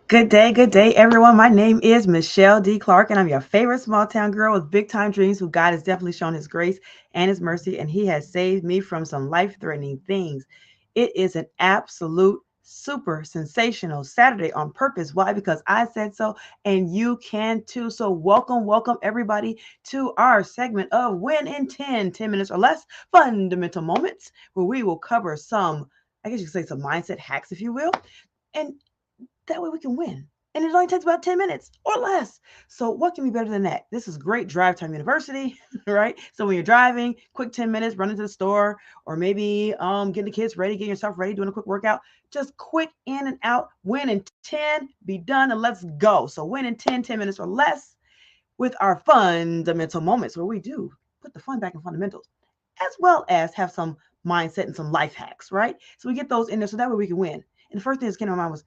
Good day, everyone. My name is MicheleDClark, and I'm your favorite small town girl with big time dreams who God has definitely shown his grace and his mercy, and he has saved me from some life threatening things. It is an absolute super sensational Saturday on purpose. Why? Because I said so, and you can too. So, welcome, everybody, to our segment of Win in 10 minutes or less fundamental moments, where we will cover some, I guess you could say, some mindset hacks, if you will. And that way we can win. And it only takes about 10 minutes or less. So what can be better than that? This is great drive time university, right? So when you're driving, quick 10 minutes, running to the store, or maybe getting the kids ready, getting yourself ready, doing a quick workout, just quick in and out, win in 10, be done, and let's go. So win in 10 minutes or less with our fundamental moments where we do put the fun back in fundamentals, as well as have some mindset and some life hacks, right? So we get those in there so that way we can win. And the first thing that came to my mind was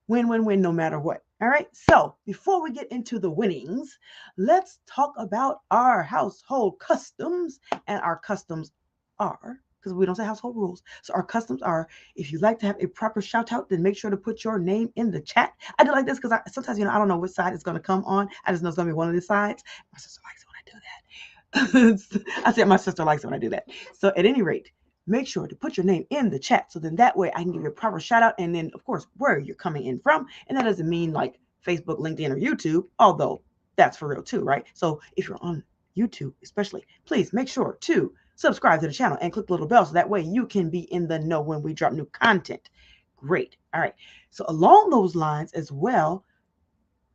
win, win, win, no matter what. All right. So before we get into the winnings, let's talk about our household customs. And our customs are, because we don't say household rules. So our customs are, if you like to have a proper shout out, then make sure to put your name in the chat. I do like this because sometimes, I don't know which side it's going to come on. I just know it's going to be one of the sides. My sister likes it when I do that. I said my sister likes it when I do that. So at any rate, make sure to put your name in the chat. So then that way I can give you a proper shout out. And then, of course, where you're coming in from. And that doesn't mean like Facebook, LinkedIn, or YouTube, although that's for real too, right? So if you're on YouTube, especially, please make sure to subscribe to the channel and click the little bell so that way you can be in the know when we drop new content. Great. All right. So along those lines as well,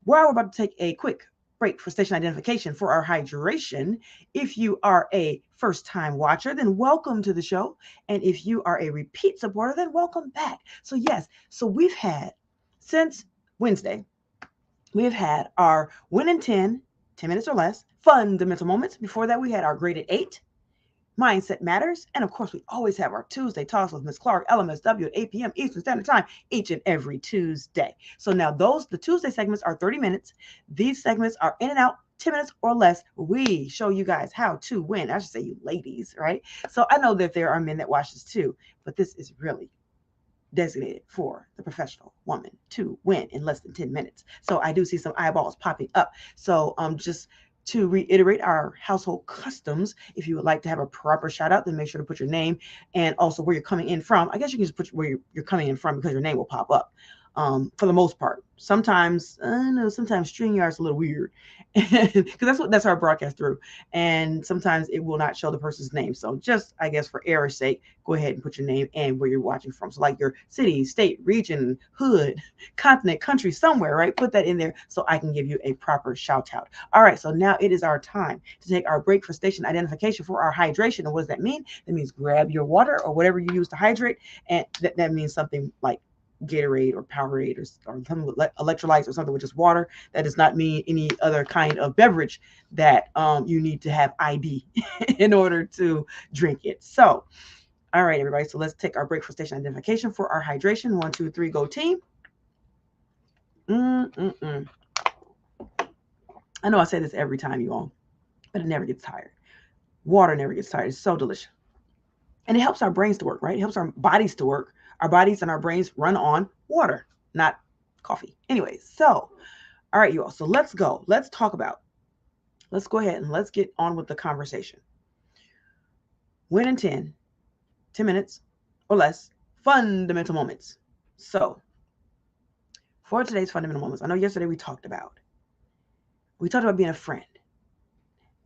we're about to take a quick break for station identification for our hydration. If you are a first time watcher, then welcome to the show. And if you are a repeat supporter, then welcome back. So, yes, so we've had since Wednesday, we've had our win in 10 minutes or less, fundamental moments. Before that, we had our graded 8. Mindset matters. And of course, we always have our Tuesday talks with Miss Clark, LMSW at 8 p.m. Eastern Standard Time, each and every Tuesday. So now the Tuesday segments are 30 minutes. These segments are in and out 10 minutes or less. We show you guys how to win. I should say you ladies, right? So I know that there are men that watch this too, but this is really designated for the professional woman to win in less than 10 minutes. So I do see some eyeballs popping up. So just to reiterate our household customs, if you would like to have a proper shout out, then make sure to put your name and also where you're coming in from. I guess you can just put where you're coming in from because your name will pop up. For the most part, sometimes I know sometimes StreamYard's a little weird because that's our broadcast through, and sometimes it will not show the person's name. So just I guess for error's sake, go ahead and put your name and where you're watching from. So like your city, state, region, hood, continent, country, somewhere, right? Put that in there so I can give you a proper shout out. All right, so now it is our time to take our break for station identification for our hydration. And what does that mean? That means grab your water or whatever you use to hydrate, and that means something like Gatorade or Powerade or some electrolytes or something with just water. That does not mean any other kind of beverage that you need to have ID in order to drink it. So, all right, everybody. So let's take our break for station identification for our hydration. 1, 2, 3, go team. Mm-mm-mm. I know I say this every time, you all, but it never gets tired. Water never gets tired. It's so delicious. And it helps our brains to work, right? It helps our bodies to work. Our bodies and our brains run on water, not coffee. Anyways, so, all right, you all. So let's go. Let's go ahead and let's get on with the conversation. Win in 10 minutes or less, fundamental moments. So, for today's fundamental moments, I know yesterday we talked about being a friend.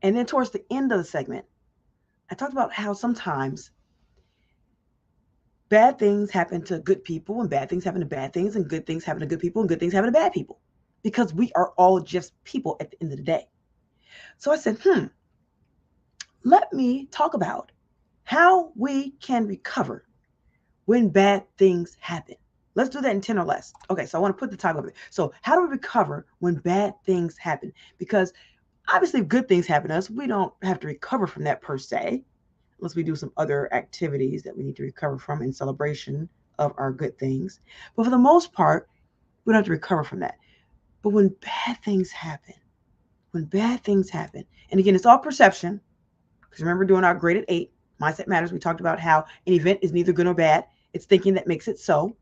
And then towards the end of the segment, I talked about how sometimes bad things happen to good people and bad things happen to bad things and good things happen to good people and good things happen to bad people because we are all just people at the end of the day. So I said, let me talk about how we can recover when bad things happen. Let's do that in 10 or less. Okay, so I want to put the title of it. So how do we recover when bad things happen? Because obviously if good things happen to us, we don't have to recover from that per se, unless we do some other activities that we need to recover from in celebration of our good things. But for the most part, we don't have to recover from that. But when bad things happen, and again, it's all perception, because remember doing our graded 8, mindset matters, we talked about how an event is neither good nor bad. It's thinking that makes it so.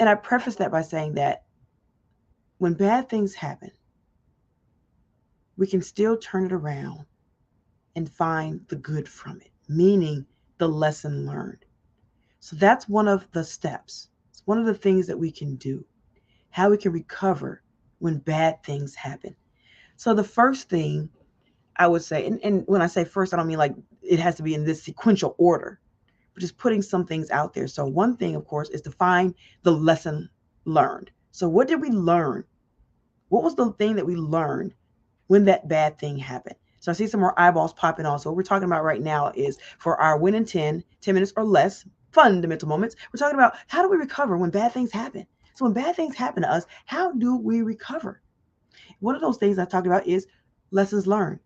And I preface that by saying that when bad things happen, we can still turn it around and find the good from it, meaning the lesson learned. So that's one of the steps. It's one of the things that we can do, how we can recover when bad things happen. So the first thing I would say, and when I say first, I don't mean like it has to be in this sequential order, but just putting some things out there. So one thing, of course, is to find the lesson learned. So what did we learn? What was the thing that we learned when that bad thing happened? So I see some more eyeballs popping on. So what we're talking about right now is for our win in 10 minutes or less fundamental moments. We're talking about how do we recover when bad things happen? So when bad things happen to us, how do we recover? One of those things I talked about is lessons learned.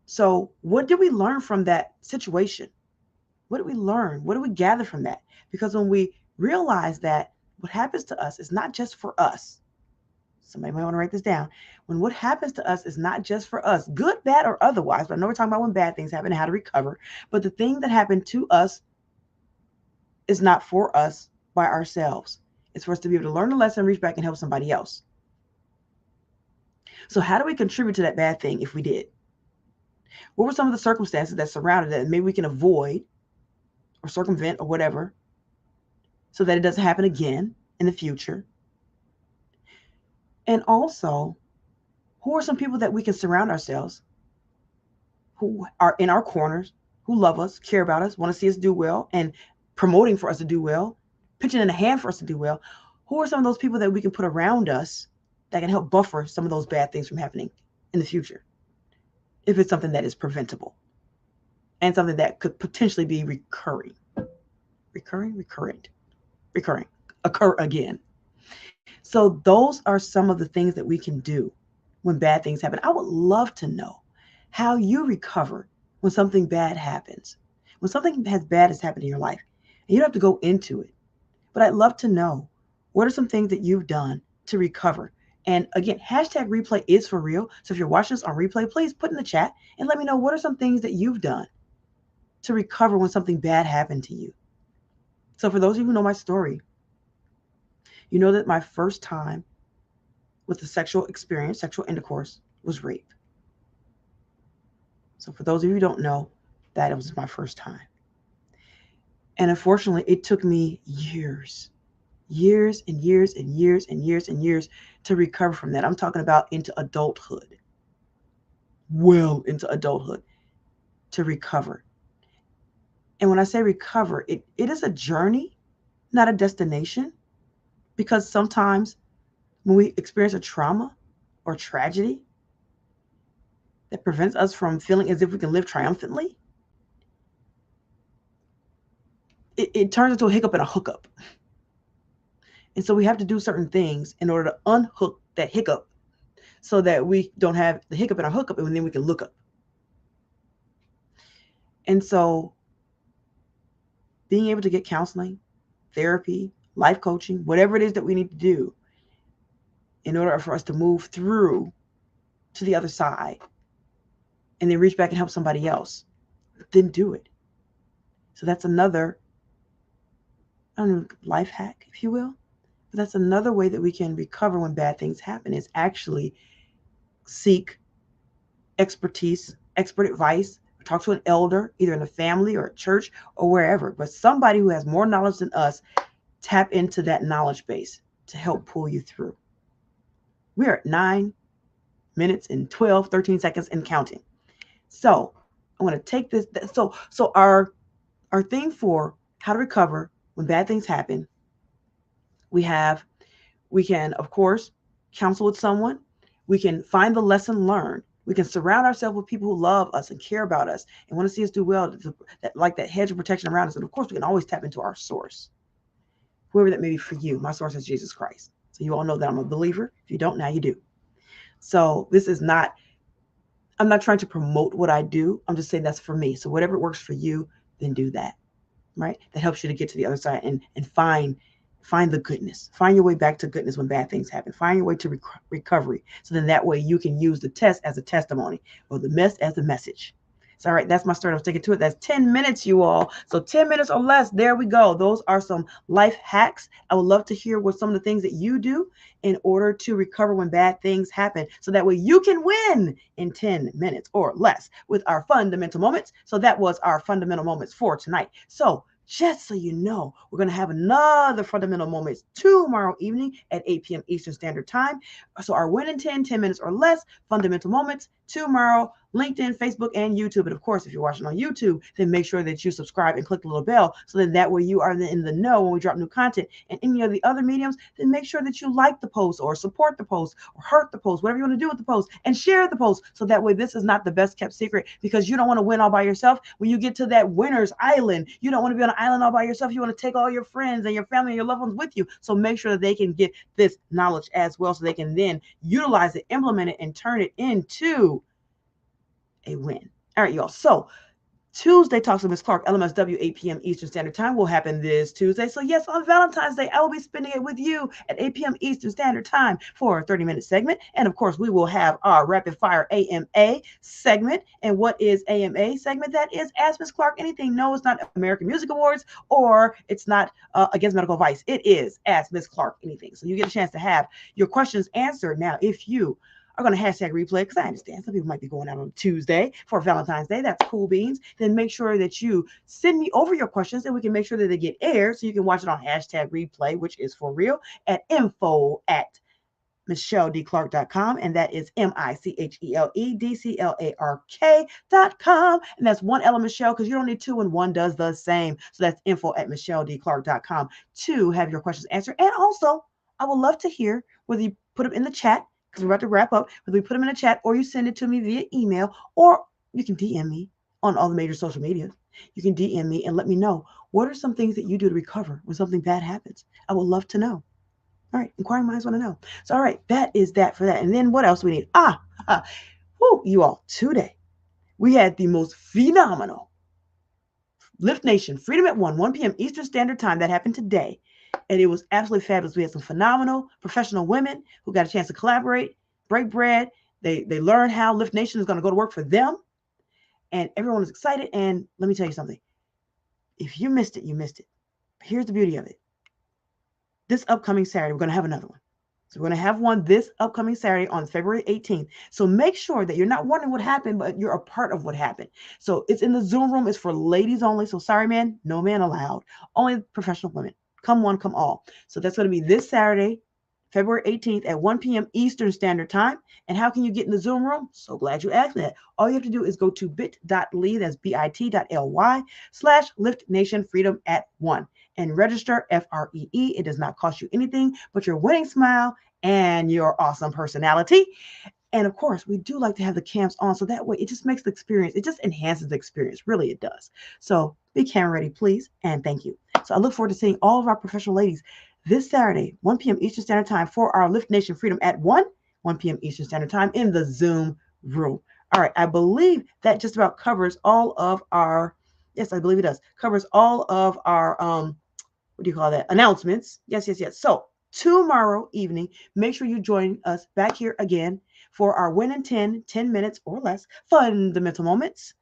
So what did we learn from that situation? What did we learn? What do we gather from that? Because when we realize that what happens to us is not just for us, somebody might want to write this down. When what happens to us is not just for us, good, bad, or otherwise, but I know we're talking about when bad things happen and how to recover, but the thing that happened to us is not for us by ourselves. It's for us to be able to learn a lesson, reach back and help somebody else. So how do we contribute to that bad thing if we did? What were some of the circumstances that surrounded it that maybe we can avoid or circumvent or whatever so that it doesn't happen again in the future? And also, who are some people that we can surround ourselves who are in our corners, who love us, care about us, want to see us do well, and promoting for us to do well, pitching in a hand for us to do well? Who are some of those people that we can put around us that can help buffer some of those bad things from happening in the future, if it's something that is preventable and something that could potentially be recurring, occur again? So those are some of the things that we can do when bad things happen. I would love to know how you recover when something bad happens. When something bad has happened in your life, and you don't have to go into it, but I'd love to know what are some things that you've done to recover. And again, hashtag replay is for real. So if you're watching this on replay, please put in the chat and let me know what are some things that you've done to recover when something bad happened to you. So for those of you who know my story, you know that my first time with the sexual experience, sexual intercourse, was rape. So for those of you who don't know, that was my first time. And unfortunately, it took me years and years and years and years and years to recover from that. I'm talking about into adulthood, well into adulthood, to recover. And when I say recover, it is a journey, not a destination, because sometimes when we experience a trauma or tragedy that prevents us from feeling as if we can live triumphantly, it turns into a hiccup and a hookup. And so we have to do certain things in order to unhook that hiccup so that we don't have the hiccup and a hookup, and then we can look up. And so being able to get counseling, therapy, life coaching, whatever it is that we need to do in order for us to move through to the other side and then reach back and help somebody else, then do it. So that's another, I don't know, life hack, if you will. But that's another way that we can recover when bad things happen, is actually seek expertise, expert advice, talk to an elder, either in the family or at church or wherever, but somebody who has more knowledge than us. Tap into that knowledge base to help pull you through. We're at 9 minutes and 13 seconds and counting. So I want to take this. So our theme for how to recover when bad things happen, we can, of course, counsel with someone. We can find the lesson learned. We can surround ourselves with people who love us and care about us and want to see us do well, like that hedge of protection around us. And of course, we can always tap into our source, whoever that may be for you. My source is Jesus Christ. So you all know that I'm a believer. If you don't, now you do. So this is not, I'm not trying to promote what I do. I'm just saying that's for me. So whatever works for you, then do that, right? That helps you to get to the other side and find the goodness. Find your way back to goodness when bad things happen. Find your way to recovery. So then that way you can use the test as a testimony or the mess as the message. So, all right, that's my story. I'm sticking to it. That's 10 minutes, you all. So 10 minutes or less. There we go. Those are some life hacks. I would love to hear what some of the things that you do in order to recover when bad things happen. So that way you can win in 10 minutes or less with our fundamental moments. So that was our fundamental moments for tonight. So just so you know, we're going to have another fundamental moments tomorrow evening at 8 p.m. Eastern Standard Time. So our win in 10 minutes or less, fundamental moments tomorrow, LinkedIn, Facebook, and YouTube. And of course, if you're watching on YouTube, then make sure that you subscribe and click the little bell so that way you are in the know when we drop new content. And any of the other mediums, then make sure that you like the post or support the post or heart the post, whatever you want to do with the post, and share the post. So that way this is not the best kept secret, because you don't want to win all by yourself. When you get to that winner's island, you don't want to be on an island all by yourself. You want to take all your friends and your family and your loved ones with you. So make sure that they can get this knowledge as well, so they can then utilize it, implement it, and turn it into a win. All right, y'all. So Tuesday Talks with Ms. Clark, LMSW, 8 p.m. Eastern Standard Time will happen this Tuesday. So yes, on Valentine's Day, I will be spending it with you at 8 p.m. Eastern Standard Time for a 30-minute segment. And of course, we will have our Rapid Fire AMA segment. And what is AMA segment? That is Ask Ms. Clark Anything. No, it's not American Music Awards, or it's not Against Medical Advice. It is Ask Ms. Clark Anything. So you get a chance to have your questions answered. Now, if you are going to hashtag replay, because I understand some people might be going out on Tuesday for Valentine's Day. That's cool beans. Then make sure that you send me over your questions, and we can make sure that they get aired so you can watch it on hashtag replay, which is for real, at info@MicheleDClark.com, and that is MicheleDClark.com, and that's one L of Michelle, because you don't need two and one does the same. So that's info@MicheleDClark.com to have your questions answered. And also, I would love to hear whether you put them in the chat, because we're about to wrap up, whether we put them in the chat or you send it to me via email, or you can DM me on all the major social medias. You can DM me and let me know what are some things that you do to recover when something bad happens. I would love to know. All right, inquiring minds want to know. So, all right, that is that for that. And then what else we need? You all, today we had the most phenomenal Lift Nation Freedom at 1 p.m. Eastern Standard Time that happened today. And it was absolutely fabulous. We had some phenomenal professional women who got a chance to collaborate, break bread. They learned how Lift Nation is going to go to work for them. And everyone was excited. And let me tell you something. If you missed it, you missed it. But here's the beauty of it. This upcoming Saturday, we're going to have another one. So we're going to have one this upcoming Saturday on February 18th. So make sure that you're not wondering what happened, but you're a part of what happened. So it's in the Zoom room. It's for ladies only. So sorry, man, no man allowed. Only professional women. Come one, come all. So that's going to be this Saturday, February 18th at 1 p.m. Eastern Standard Time. And how can you get in the Zoom room? So glad you asked that. All you have to do is go to bit.ly, that's bit.ly/LiftNationFreedomAt1 and register FREE. It does not cost you anything but your winning smile and your awesome personality. And of course, we do like to have the cams on, so that way it just makes the experience, it just enhances the experience. Really, it does. So be camera ready, please, and thank you. So I look forward to seeing all of our professional ladies this Saturday, 1 p.m. Eastern Standard Time for our Lift Nation Freedom at 1 p.m. Eastern Standard Time in the Zoom room. All right, I believe that just about covers all of our, yes, I believe it does, covers all of our, announcements. Yes. So tomorrow evening, make sure you join us back here again for our Win in 10 minutes or less fundamental moments,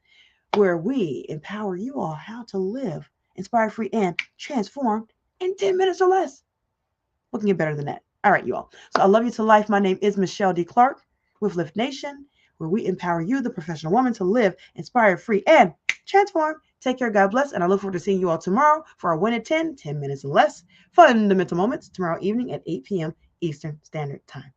where we empower you all how to live inspired, free, and transformed in 10 minutes or less. What can get better than that? All right, you all. So I love you to life. My name is MicheleDClark with Lift Nation, where we empower you, the professional woman, to live inspired, free, and transformed. Take care. God bless. And I look forward to seeing you all tomorrow for our Win in 10 minutes or less fundamental moments tomorrow evening at 8 p.m. Eastern Standard Time.